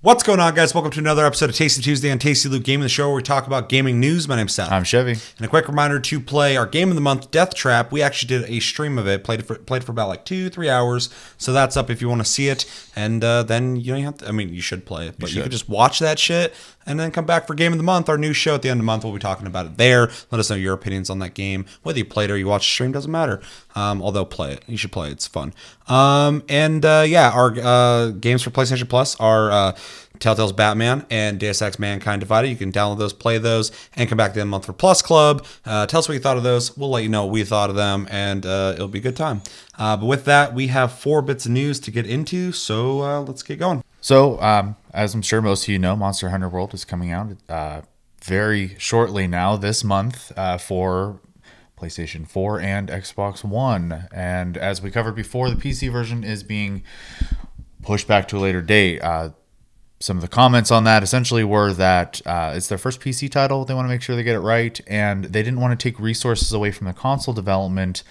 What's going on, guys? Welcome to another episode of Tasty Tuesday on Tasty Loot Gaming, the show where we talk about gaming news. My name's Seth. I'm Chevy. And a quick reminder to play our game of the month, Death Trap. We actually did a stream of it, played for about like 2-3 hours. So that's up if you want to see it. And then you don't have to, I mean, you should play it, but you could just watch that shit and then come back for Game of the Month, our new show at the end of the month. We'll be talking about it there. Let us know your opinions on that game. Whether you played or you watched the stream, doesn't matter. Although play it. You should play it. It's fun. Our games for PlayStation Plus are Telltale's Batman and Deus Ex Mankind Divided. You can download those, play those, and come back to the end of the month for Plus Club. Tell us what you thought of those. We'll let you know what we thought of them, and it'll be a good time. But with that, we have 4 bits of news to get into, so let's get going. So, as I'm sure most of you know, Monster Hunter World is coming out very shortly now, this month, for PlayStation 4 and Xbox One. And as we covered before, the PC version is being pushed back to a later date. Some of the comments on that essentially were that it's their first PC title. They want to make sure they get it right, and they didn't want to take resources away from the console development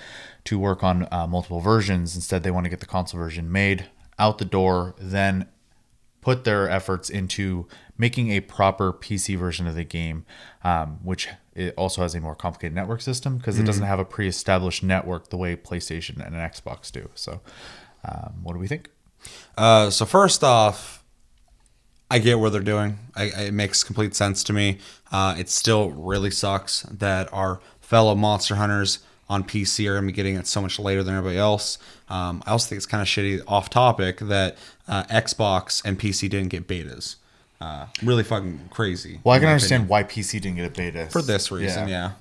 to work on multiple versions. Instead, they want to get the console version made out the door, then put their efforts into making a proper PC version of the game, which it also has a more complicated network system because it doesn't have a pre-established network the way PlayStation and an Xbox do. So what do we think? So first off, I get what they're doing. It makes complete sense to me. It still really sucks that our fellow Monster Hunters on PC are going to be getting it so much later than everybody else. I also think it's kind of shitty, off topic, that Xbox and PC didn't get betas. Really fucking crazy. Well, I can understand why PC didn't get a beta. For this reason, yeah.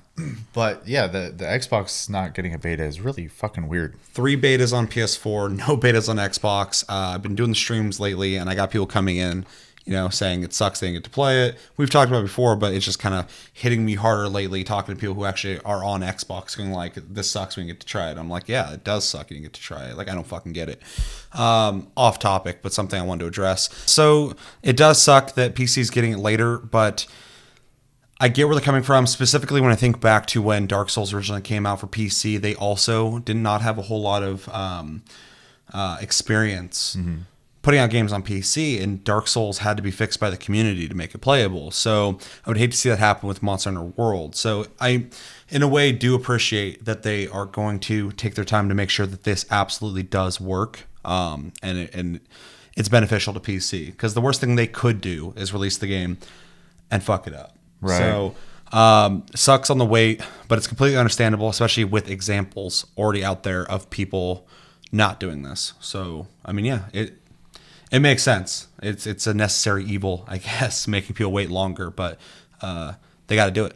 But yeah, the Xbox not getting a beta is really fucking weird. 3 betas on PS4, no betas on Xbox. I've been doing the streams lately, and I got people coming in, saying it sucks they didn't get to play it. We've talked about it before, but it's just kind of hitting me harder lately, talking to people who actually are on Xbox, going like, this sucks when you get to try it. I'm like, yeah, it does suck when you get to try it. Like, I don't fucking get it. Off topic, but something I wanted to address. So it does suck that PC's getting it later, but I get where they're coming from, specifically when I think back to when Dark Souls originally came out for PC. They also did not have a whole lot of experience putting out games on PC, and Dark Souls had to be fixed by the community to make it playable. So I would hate to see that happen with Monster Hunter World. So I, in a way, do appreciate that they are going to take their time to make sure that this absolutely does work, and it's beneficial to PC. Because the worst thing they could do is release the game and fuck it up. Right. So sucks on the wait, but it's completely understandable, especially with examples already out there of people not doing this. So I mean, yeah, it makes sense. It's a necessary evil, I guess, making people wait longer, but they got to do it.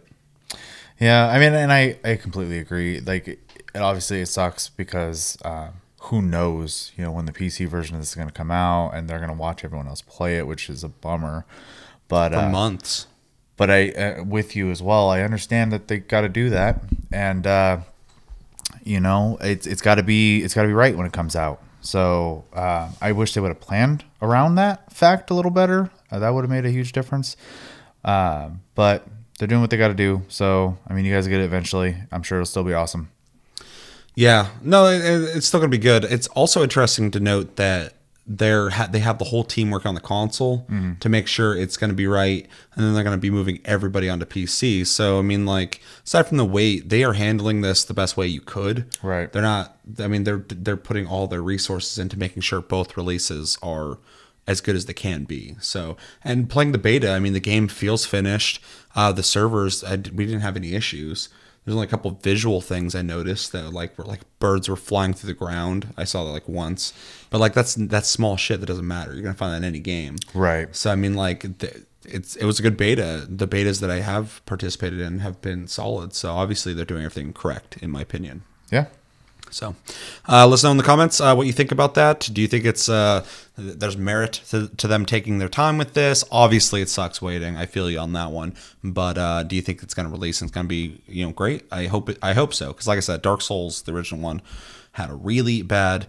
Yeah, I mean, and I completely agree. Like, obviously it sucks because who knows, when the PC version of this is going to come out, and they're going to watch everyone else play it, which is a bummer. But for months. But I, with you as well, I understand that they got to do that, and it's got to be right when it comes out. So I wish they would have planned around that fact a little better. That would have made a huge difference. But they're doing what they got to do. So I mean, you guys get it eventually. I'm sure it'll still be awesome. Yeah, no, it's still gonna be good. It's also interesting to note that they have the whole team working on the console to make sure it's going to be right, and then they're going to be moving everybody onto PC. So I mean, like, aside from the wait, they are handling this the best way you could. Right. They're not. I mean, they're putting all their resources into making sure both releases are as good as they can be. So, and playing the beta, I mean, the game feels finished. The servers, we didn't have any issues. There's only a couple of visual things I noticed that were like birds were flying through the ground. I saw that like once, but like that's small shit that doesn't matter. You're gonna find that in any game, right? So I mean, like it was a good beta. The betas that I have participated in have been solid. So obviously they're doing everything correct, in my opinion. Yeah. So let us know in the comments what you think about that. Do you think it's there's merit to them taking their time with this? Obviously, it sucks waiting. I feel you on that one. But do you think it's going to release and it's going to be great? I hope so. Because like I said, Dark Souls, the original one, had a really bad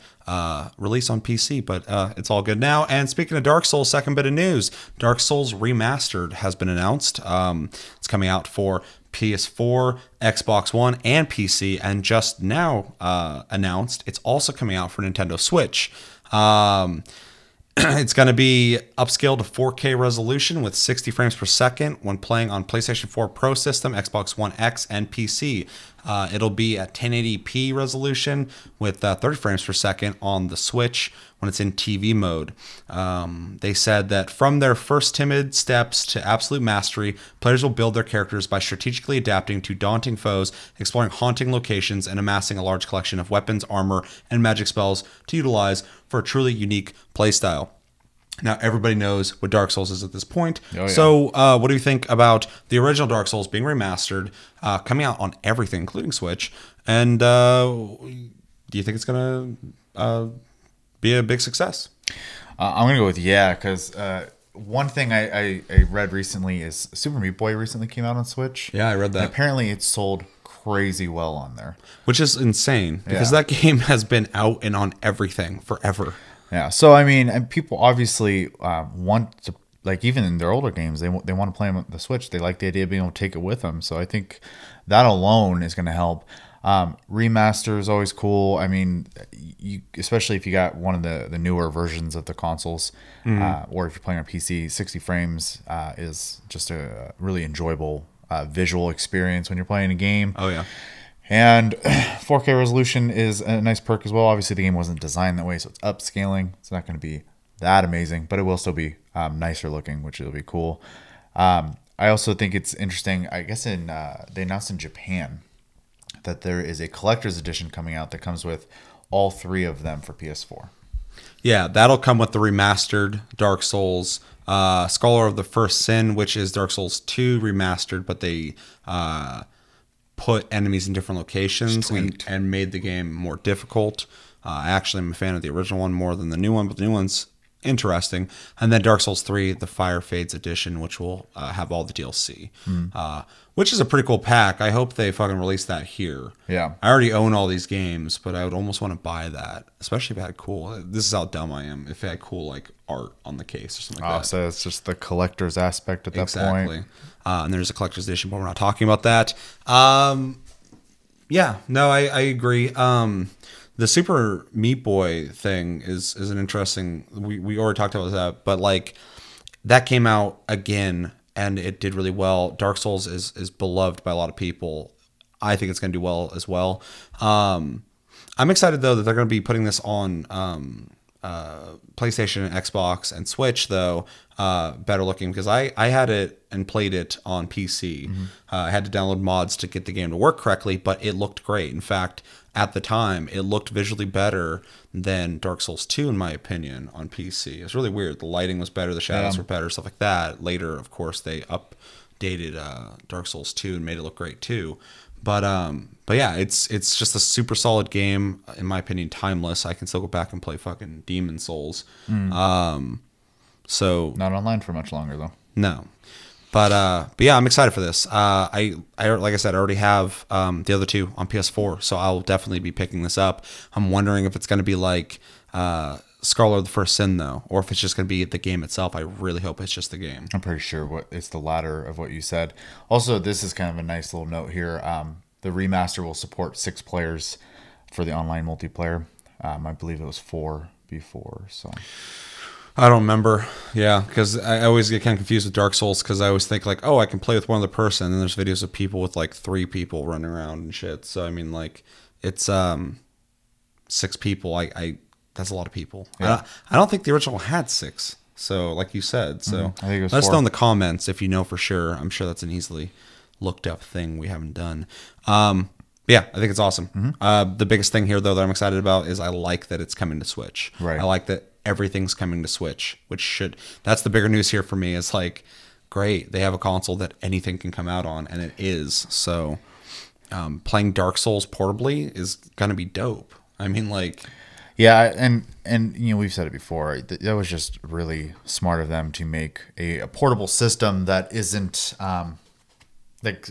release on PC, but it's all good now. And speaking of Dark Souls, second bit of news, Dark Souls Remastered has been announced. It's coming out for PS4, Xbox One, and PC, and just now announced it's also coming out for Nintendo Switch. It's going to be upscaled to 4K resolution with 60 frames per second when playing on PlayStation 4 Pro system, Xbox One X, and PC. It'll be at 1080p resolution with 30 frames per second on the Switch when it's in TV mode. They said that from their first timid steps to absolute mastery, players will build their characters by strategically adapting to daunting foes, exploring haunting locations, and amassing a large collection of weapons, armor, and magic spells to utilize for a truly unique playstyle. Now, everybody knows what Dark Souls is at this point. Oh, yeah. So, what do you think about the original Dark Souls being remastered, coming out on everything, including Switch? And do you think it's going to be a big success? I'm going to go with yeah, because one thing I read recently is Super Meat Boy recently came out on Switch. Yeah, I read that. And apparently, it's sold crazy well on there. Which is insane, because that game has been out and on everything forever. Yeah, so I mean, and people obviously want to, like, even in their older games, they want to play them on the Switch. They like the idea of being able to take it with them. So I think that alone is going to help. Remaster is always cool. I mean, especially if you got one of the newer versions of the consoles, or if you're playing on PC, 60 frames is just a really enjoyable visual experience when you're playing a game. Oh yeah. And 4K resolution is a nice perk as well. Obviously, the game wasn't designed that way, so it's upscaling. It's not going to be that amazing, but it will still be nicer looking, which will be cool. I also think it's interesting. I guess they announced in Japan that there is a collector's edition coming out that comes with all three of them for PS4. Yeah, that'll come with the remastered Dark Souls, Scholar of the First Sin, which is Dark Souls 2 remastered, but they put enemies in different locations and made the game more difficult. I actually am a fan of the original one more than the new one, but the new one's interesting. And then Dark Souls 3, the Fire Fades edition, which will have all the DLC, which is a pretty cool pack. I hope they fucking release that here. Yeah. I already own all these games, but I would almost want to buy that, especially if it had cool. This is how dumb I am. If it had cool like art on the case or something like that. So it's just the collector's aspect at that point. And there's a collector's edition, but we're not talking about that. Yeah, no, I agree. The Super Meat Boy thing is an interesting. We already talked about that, but like that came out again and it did really well. Dark Souls is beloved by a lot of people. I think it's going to do well as well. I'm excited though that they're going to be putting this on PlayStation and Xbox and Switch though, better looking, because I had it and played it on PC. I had to download mods to get the game to work correctly, but it looked great. In fact, at the time, it looked visually better than Dark Souls 2, in my opinion, on PC. It was really weird. The lighting was better, the shadows were better, stuff like that. Later, of course, they updated Dark Souls 2 and made it look great too. But yeah, it's just a super solid game, in my opinion, timeless. I can still go back and play fucking Demon Souls. So not online for much longer though. No. But yeah, I'm excited for this. I like I said, I already have the other two on PS4, so I'll definitely be picking this up. I'm wondering if it's going to be like Scholar of the First Sin though, or if it's just going to be the game itself. I really hope it's just the game. I'm pretty sure it's the latter of what you said. Also, this is kind of a nice little note here. The remaster will support 6 players for the online multiplayer. I believe it was 4 before, so. I don't remember. Yeah, because I always get kind of confused with Dark Souls because I always think like, oh, I can play with one other person, and then there's videos of people with like 3 people running around and shit. So I mean, like, it's 6 people. I that's a lot of people. Yeah. I don't think the original had 6. So like you said, so I think it was let us 4. know in the comments if you know for sure. I'm sure that's an easily looked up thing we haven't done. Yeah, I think it's awesome. The biggest thing here though that I'm excited about is I like that it's coming to Switch. Right. I like that everything's coming to Switch, that's the bigger news here for me. It's like, great, they have a console that anything can come out on, and it is. So playing Dark Souls portably is gonna be dope. I mean, like, yeah, and you know, we've said it before, that was just really smart of them to make a portable system that isn't like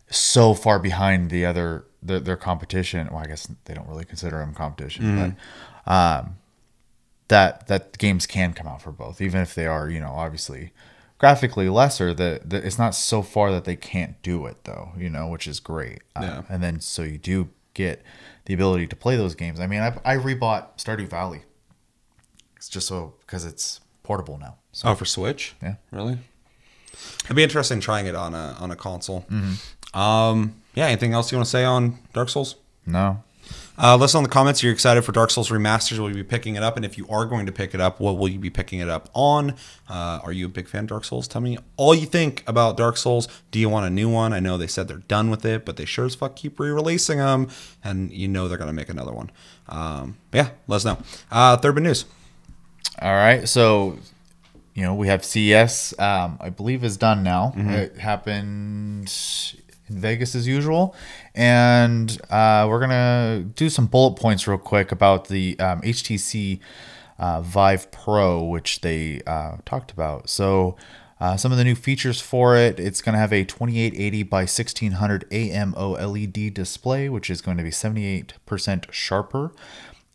so far behind their competition. Well, I guess they don't really consider them competition, but that games can come out for both, even if they are, you know, obviously graphically lesser. That it's not so far that they can't do it though, you know, which is great. And then so you do get the ability to play those games. I mean, I rebought Stardew Valley It's just so because it's portable now. So, Oh, for Switch? yeah. Really? It'd be interesting trying it on a console. Yeah. Anything else you want to say on Dark Souls? No. Let us know in the comments. You're excited for Dark Souls Remasters. Will you be picking it up? And if you are going to pick it up, what will you be picking it up on? Are you a big fan of Dark Souls? Tell me all you think about Dark Souls. Do you want a new one? I know they said they're done with it, but they sure as fuck keep re-releasing them. And you know they're going to make another one. Yeah, let us know. Third bit news. All right. So, we have CES, I believe is done now. It happened in Vegas as usual. And we're going to do some bullet points real quick about the HTC Vive Pro, which they talked about. So some of the new features for it, it's going to have a 2880 by 1600 AMO LED display, which is going to be 78% sharper.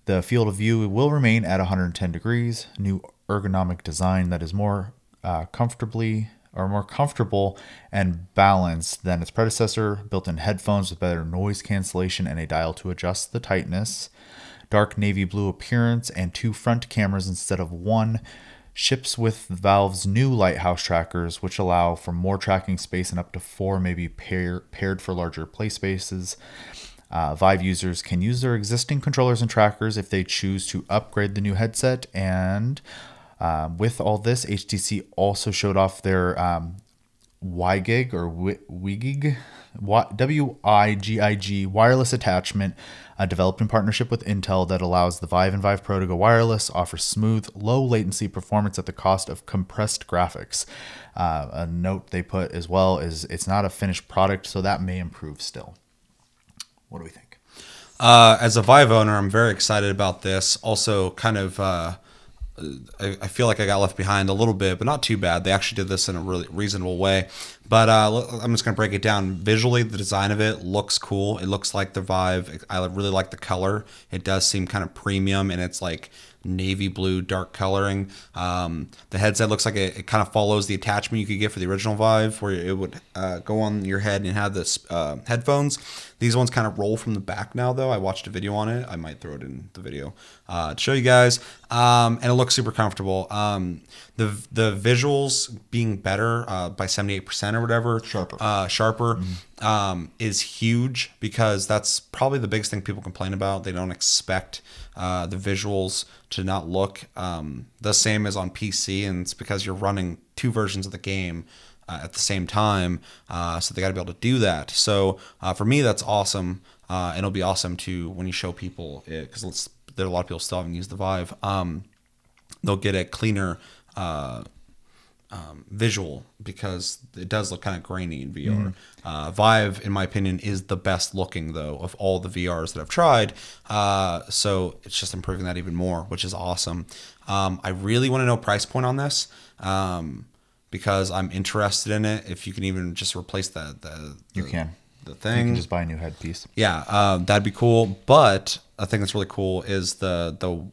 The field of view will remain at 110 degrees. New ergonomic design that is more comfortable and balanced than its predecessor. Built-in headphones with better noise cancellation and a dial to adjust the tightness. Dark navy blue appearance and 2 front cameras instead of 1. Ships with Valve's new lighthouse trackers, which allow for more tracking space and up to 4 may be paired for larger play spaces. Vive users can use their existing controllers and trackers if they choose to upgrade the new headset. And with all this, HTC also showed off their WiGig or WiGig, WiGig wireless attachment developed in partnership with Intel that allows the Vive and Vive Pro to go wireless, offers smooth, low latency performance at the cost of compressed graphics. A note they put as well is it's not a finished product, so that may improve still. What do we think? As a Vive owner, I'm very excited about this. Also, kind of, I feel like I got left behind a little bit, but not too bad. They actually did this in a really reasonable way. But I'm just going to break it down. Visually, the design of it looks cool. It looks like the Vive. I really like the color. It does seem kind of premium, and it's like navy blue dark coloring. The headset looks like it kind of follows the attachment you could get for the original Vive, where it would go on your head and have this headphones. These ones kind of roll from the back now, though. I watched a video on it. I might throw it in the video to show you guys. And it looks super comfortable. The visuals being better by 78% or whatever, sharper is huge, because that's probably the biggest thing people complain about. They don't expect the visuals to not look the same as on PC, and it's because you're running 2 versions of the game at the same time, so they got to be able to do that. So for me, that's awesome, and it'll be awesome too when you show people it, because there are a lot of people still haven't used the Vive. They'll get a cleaner visual, because it does look kind of grainy in VR. Vive, in my opinion, is the best looking, though, of all the VRs that I've tried. So it's just improving that even more, which is awesome. I really want to know price point on this, because I'm interested in it. If you can even just replace the thing. You can just buy a new headpiece. Yeah, that'd be cool. But a thing that's really cool is the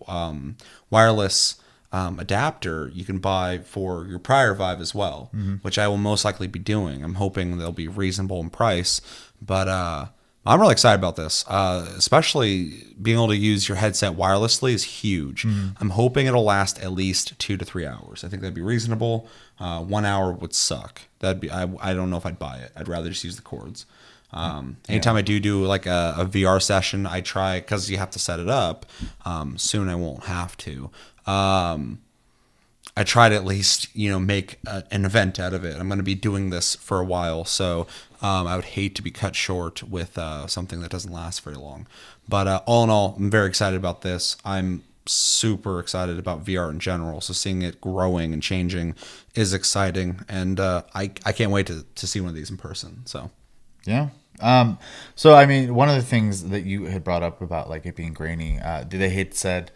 wireless adapter you can buy for your prior Vive as well, which I will most likely be doing. I'm hoping they'll be reasonable in price, but I'm really excited about this. Especially being able to use your headset wirelessly is huge. I'm hoping it'll last at least 2 to 3 hours. I think that'd be reasonable. 1 hour would suck. That'd be I don't know if I'd buy it. I'd rather just use the cords. Anytime I do like a VR session, I try, because you have to set it up. Soon I won't have to. I try to at least, make an event out of it. I'm going to be doing this for a while, so I would hate to be cut short with something that doesn't last very long. But all in all, I'm very excited about this. I'm super excited about VR in general, so seeing it growing and changing is exciting, and I can't wait to see one of these in person. So yeah. So I mean, one of the things that you had brought up about like it being grainy, they had said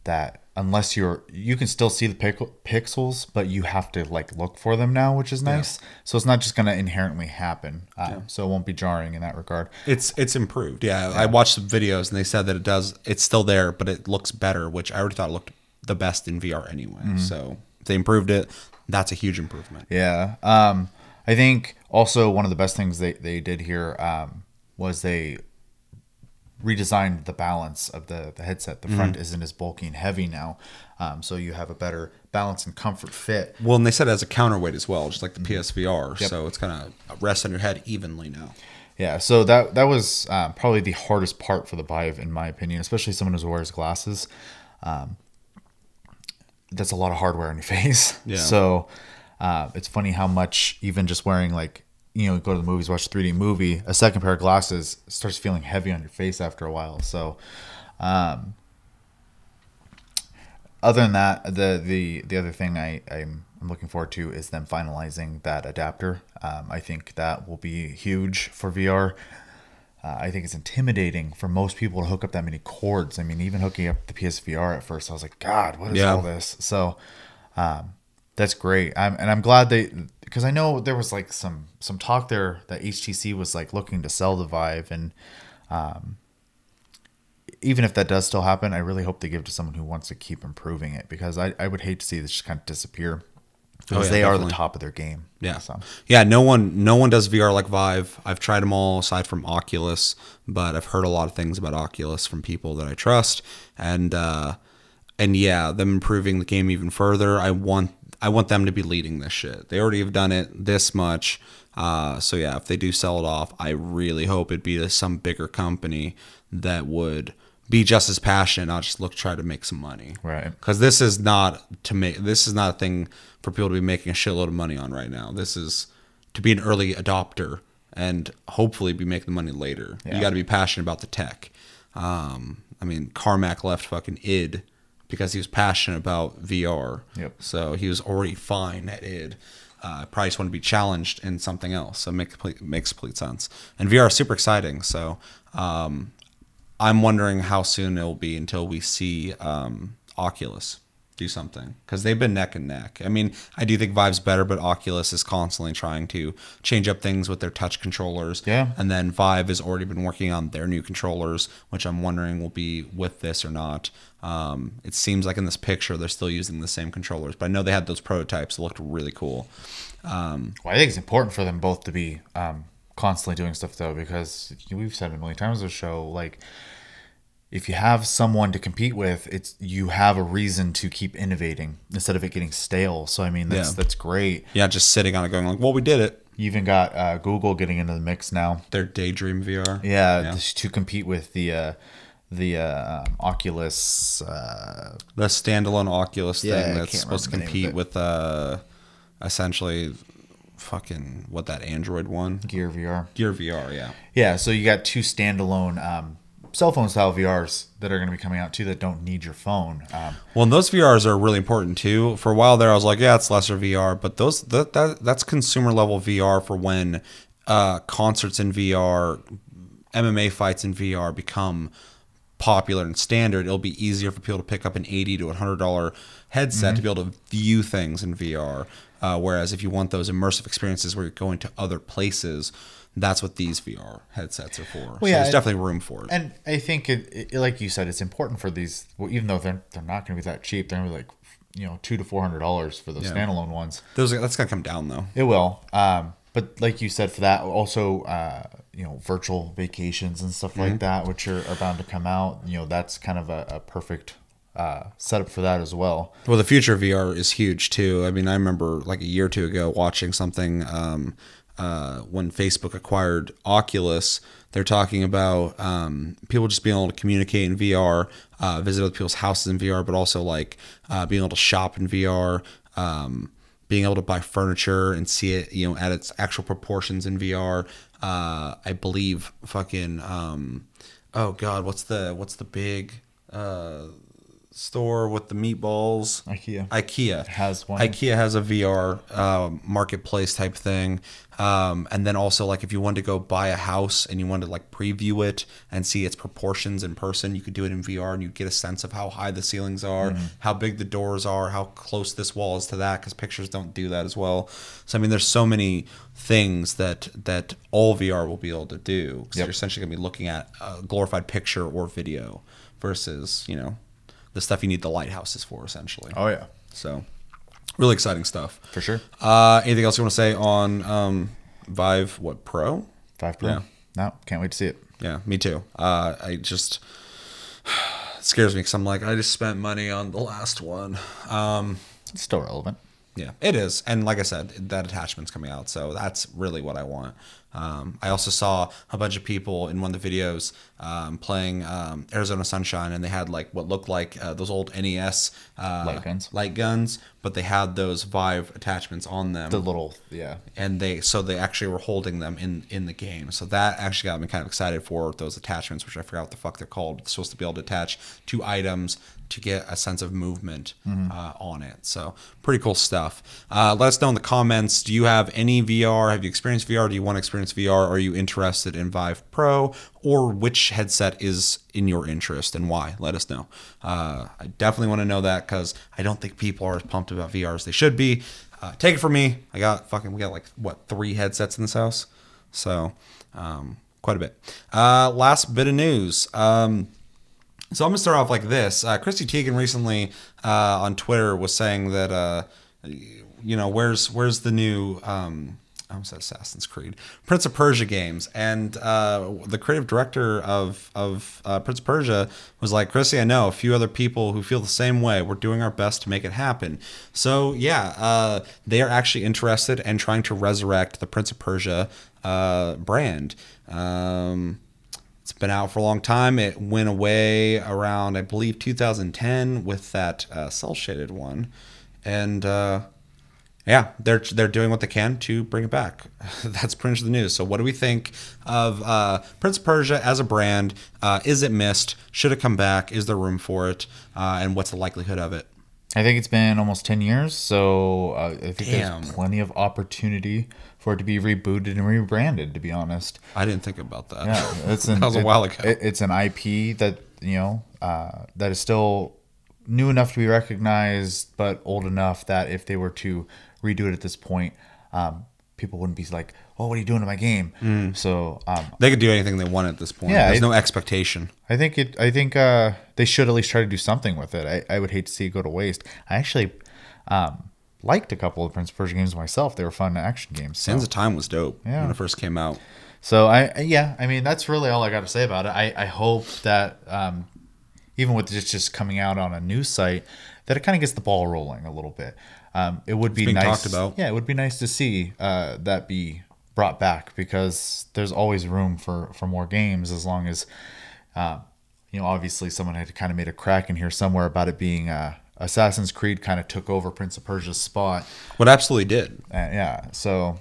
that unless you can still see the pixels, but you have to like look for them now, which is nice. Yeah. So it's not just going to inherently happen. So it won't be jarring in that regard. It's improved. Yeah. I watched some videos and they said that it's still there, but it looks better, which I already thought it looked the best in VR anyway. So if they improved it, that's a huge improvement. Yeah. I think also one of the best things they did here was they redesigned the balance of the headset. The front isn't as bulky and heavy now, so you have a better balance and comfort fit. Well, and they said it has a counterweight as well, just like the PSVR. Yep. So it's kind of rests on your head evenly now. Yeah, so that was probably the hardest part for the Vive, in my opinion, especially someone who wears glasses. That's a lot of hardware on your face. Yeah. So it's funny how much even just wearing, like, you know, go to the movies, watch a 3D movie, a second pair of glasses starts feeling heavy on your face after a while. So other than that, the other thing I'm looking forward to is them finalizing that adapter. I think that will be huge for VR. I think it's intimidating for most people to hook up that many cords. I mean, even hooking up the PSVR at first, I was like, God, what is all this? So that's great. I'm glad because I know there was like some talk there that HTC was like looking to sell the Vive, and even if that does still happen, I really hope they give it to someone who wants to keep improving it, because I would hate to see this just kind of disappear, because they definitely are the top of their game. Yeah. So. Yeah. No one does VR like Vive. I've tried them all aside from Oculus, but I've heard a lot of things about Oculus from people that I trust. And yeah, them improving the game even further. I want them to be leading this shit. They already have done it this much. So yeah, if they do sell it off, I really hope it'd be to some bigger company that would be just as passionate, not just try to make some money. Right. Because this is not a thing for people to be making a shitload of money on right now. This is to be an early adopter and hopefully be making the money later. Yeah. You got to be passionate about the tech. I mean, Carmack left fucking id because he was passionate about VR. Yep. So he was already fine at id. Probably just want to be challenged in something else. So it makes complete sense. And VR is super exciting. So I'm wondering how soon it'll be until we see Oculus do something, because they've been neck and neck. I mean, I do think Vive's better, but Oculus is constantly trying to change up things with their touch controllers. Yeah. And then Vive has already been working on their new controllers, which I'm wondering will be with this or not. It seems like in this picture they're still using the same controllers, but I know they had those prototypes that looked really cool. Well, I think it's important for them both to be constantly doing stuff, though, because we've said it a million times on the show, like, if you have someone to compete with, you have a reason to keep innovating instead of it getting stale. So I mean, that's great. Yeah, just sitting on it going like, well, we did it. You even got Google getting into the mix now. Their Daydream VR. Yeah. To compete with the Oculus. The standalone Oculus thing that's supposed to compete with essentially fucking that Android one? Gear VR. Gear VR, yeah. Yeah, so you got two standalone cell phone style VRs that are going to be coming out too that don't need your phone. Well, and those VRs are really important too. For a while there, I was like, yeah, it's lesser VR, but that's consumer level VR for when concerts in VR, MMA fights in VR become popular and standard. It'll be easier for people to pick up an $80 to $100 headset to be able to view things in VR. Whereas if you want those immersive experiences where you're going to other places, that's what these VR headsets are for. Well, so there's definitely room for it. And I think, it like you said, it's important for these. Well, even though they're not going to be that cheap, they're going to be like, $200 to $400 for those standalone ones. That's going to come down though. It will. But like you said, for that also, virtual vacations and stuff like that, which are bound to come out. That's kind of a perfect setup for that as well. Well, the future of VR is huge too. I mean, I remember like a year or two ago watching something when Facebook acquired Oculus. They're talking about people just being able to communicate in VR, visit other people's houses in VR, but also like being able to shop in VR, being able to buy furniture and see it, at its actual proportions in VR. I believe fucking oh god, what's the big store with the meatballs? IKEA has one. IKEA has a VR marketplace type thing. And then also, like, if you wanted to go buy a house and you wanted to like preview it and see its proportions in person, you could do it in VR and you get a sense of how high the ceilings are, how big the doors are, how close this wall is to that, because pictures don't do that as well. So I mean, there's so many things that all VR will be able to do, because you're essentially going to be looking at a glorified picture or video versus the stuff you need the lighthouses for, essentially. Oh yeah. So really exciting stuff for sure. Anything else you want to say on Vive Pro? Vive Pro. No, can't wait to see it. Yeah, me too. I just it scares me because I'm like, I just spent money on the last one. It's still relevant. Yeah, it is. And like I said, that attachment's coming out. So that's really what I want. I also saw a bunch of people in one of the videos playing Arizona Sunshine, and they had like what looked like those old NES light guns, but they had those Vive attachments on them. The little, yeah. And they actually were holding them in the game. So that actually got me kind of excited for those attachments, which I forgot what the fuck they're called. It's supposed to be able to attach to items to get a sense of movement on it. So pretty cool stuff. Let us know in the comments. Do you have any VR? Have you experienced VR? Do you want to experience VR? Are you interested in Vive Pro? Or which headset is in your interest and why? Let us know. I definitely want to know that because I don't think people are as pumped about VR as they should be. Take it from me. We got like, what, 3 headsets in this house? So quite a bit. Last bit of news. So I'm going to start off like this. Christy Teigen recently on Twitter was saying that, where's the new, I almost said Assassin's Creed, Prince of Persia games. And the creative director of Prince of Persia was like, Christy, I know a few other people who feel the same way. We're doing our best to make it happen. So yeah, they are actually interested and trying to resurrect the Prince of Persia brand. It's been out for a long time. It went away around, I believe, 2010 with that cel-shaded one. And yeah, they're doing what they can to bring it back. That's pretty much the news. So what do we think of Prince of Persia as a brand? Is it missed? Should it come back? Is there room for it? And what's the likelihood of it? I think it's been almost 10 years, so I think there's plenty of opportunity for it to be rebooted and rebranded, to be honest. I didn't think about that. Yeah, that was a while ago. It's an IP that, that is still new enough to be recognized, but old enough that if they were to redo it at this point, people wouldn't be like, oh, what are you doing to my game? So they could do anything they want at this point. Yeah, there's no expectation. I think they should at least try to do something with it. I would hate to see it go to waste. I actually liked a couple of Prince of Persia games myself. They were fun action games. Sands of Time was dope when it first came out. So I mean, that's really all I got to say about it. I hope that even with it just coming out on a news site, that it kind of gets the ball rolling a little bit. It would be nice. Talked about. Yeah, it would be nice to see that be brought back, because there's always room for more games, as long as obviously someone had kind of made a crack in here somewhere about it being Assassin's Creed kind of took over Prince of Persia's spot. What absolutely did. Yeah, so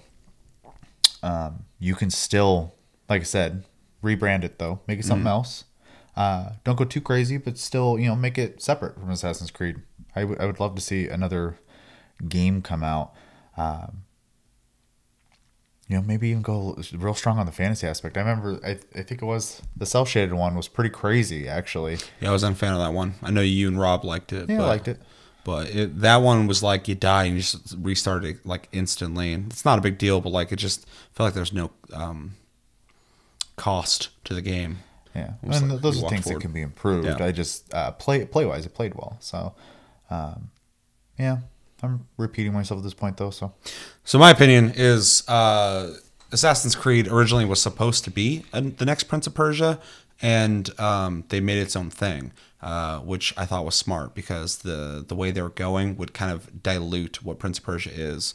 you can still, like I said, rebrand it though, make it something else. Don't go too crazy, but still make it separate from Assassin's Creed. I would love to see another game come out. Maybe even go real strong on the fantasy aspect. I remember, I think it was the cel-shaded one was pretty crazy, actually. Yeah, I was a fan of that one. I know you and Rob liked it. Yeah, I liked it. But that one was like you die and you just restart it like instantly. And it's not a big deal, but like it just felt like there's no cost to the game. Yeah, and like those are things that can be improved. Yeah. I just play-wise, it played well. So, yeah. I'm repeating myself at this point, though. So my opinion is Assassin's Creed originally was supposed to be the next Prince of Persia, and they made its own thing, which I thought was smart, because the way they were going would kind of dilute what Prince of Persia is.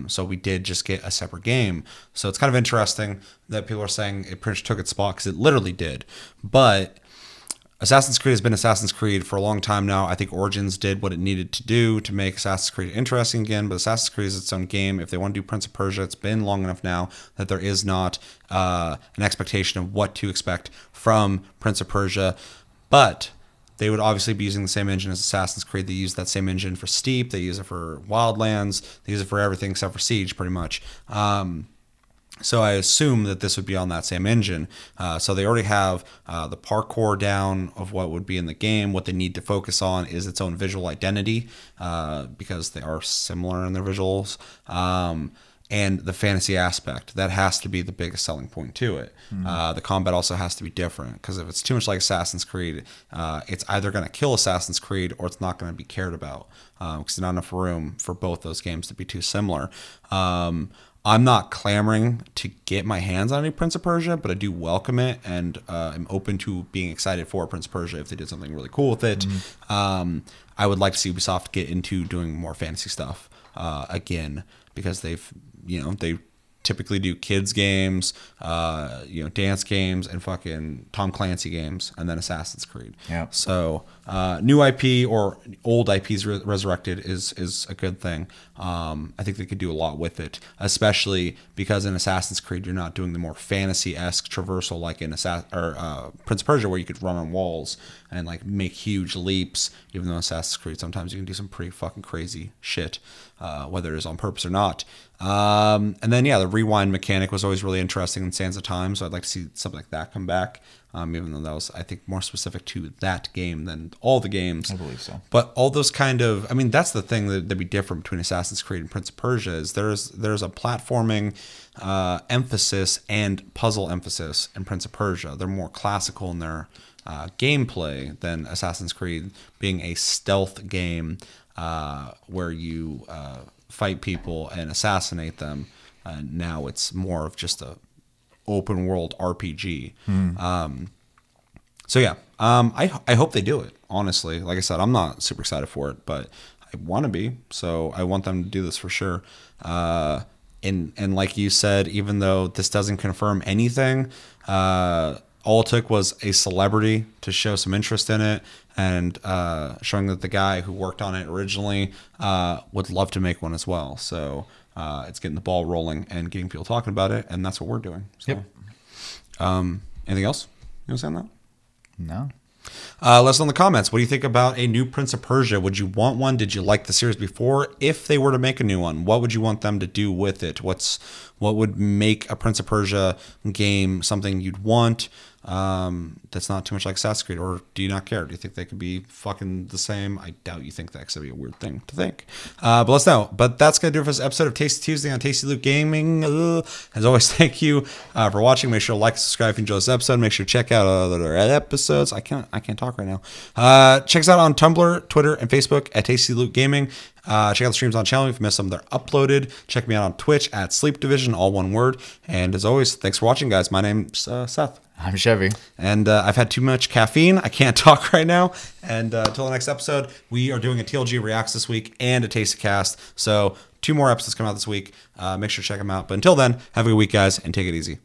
So we did just get a separate game. So it's kind of interesting that people are saying it pretty much took its spot, because it literally did. But Assassin's Creed has been Assassin's Creed for a long time now. I think Origins did what it needed to do to make Assassin's Creed interesting again, but Assassin's Creed is its own game. If they want to do Prince of Persia, it's been long enough now that there is not an expectation of what to expect from Prince of Persia. But they would obviously be using the same engine as Assassin's Creed. They use that same engine for Steep. They use it for Wildlands. They use it for everything except for Siege, pretty much. So I assume that this would be on that same engine. So they already have the parkour down of what would be in the game. What they need to focus on is its own visual identity, because they are similar in their visuals. And the fantasy aspect, that has to be the biggest selling point to it. The combat also has to be different, because if it's too much like Assassin's Creed, it's either going to kill Assassin's Creed or it's not going to be cared about, because there's not enough room for both those games to be too similar. I'm not clamoring to get my hands on any Prince of Persia, but I do welcome it, and I'm open to being excited for Prince of Persia if they did something really cool with it. I would like to see Ubisoft get into doing more fantasy stuff again, because they typically do kids games, dance games, and fucking Tom Clancy games, and then Assassin's Creed. Yeah. So new IP or old IPs resurrected is a good thing. I think they could do a lot with it, especially because in Assassin's Creed you're not doing the more fantasy-esque traversal like in Prince of Persia, where you could run on walls and like make huge leaps. Even though Assassin's Creed sometimes you can do some pretty fucking crazy shit, whether it is on purpose or not. And then the rewind mechanic was always really interesting in Sands of Time, so I'd like to see something like that come back. Even though that was, I think, more specific to that game than all the games. I believe so. But all those kind of, I mean, that's the thing that'd be different between Assassin's Creed and Prince of Persia is there's a platforming emphasis and puzzle emphasis in Prince of Persia. They're more classical in their gameplay than Assassin's Creed, being a stealth game where you fight people and assassinate them. Now it's more of just a open world RPG. I hope they do it, honestly. Like I said, I'm not super excited for it, but I want to be, so I want them to do this for sure. And like you said, even though this doesn't confirm anything, all it took was a celebrity to show some interest in it, and showing that the guy who worked on it originally would love to make one as well. So it's getting the ball rolling and getting people talking about it, and that's what we're doing. So. Yep. Anything else you want to say on that? No. Let us know in the comments. What do you think about a new Prince of Persia? Would you want one? Did you like the series before? If they were to make a new one, what would you want them to do with it? What would make a Prince of Persia game something you'd want? That's not too much like Assassin's Creed, or do you not care? Do you think they could be fucking the same? I doubt you think that, because that'd be a weird thing to think. But let's know. But that's gonna do it for this episode of Tasty Tuesday on Tasty Loot Gaming. As always, thank you for watching. Make sure to like and subscribe if you enjoyed this episode. Make sure to check out other episodes. I can't talk right now. Check us out on Tumblr, Twitter, and Facebook at Tasty Loot Gaming. Check out the streams on channel if you missed them. They're uploaded. Check me out on Twitch at Sleep Division, all one word. And as always, thanks for watching, guys. My name's Seth. I'm Chevy. And I've had too much caffeine. I can't talk right now. And until the next episode, we are doing a TLG Reacts this week and a Taste of Cast. So 2 more episodes come out this week. Make sure to check them out. But until then, have a good week, guys, and take it easy.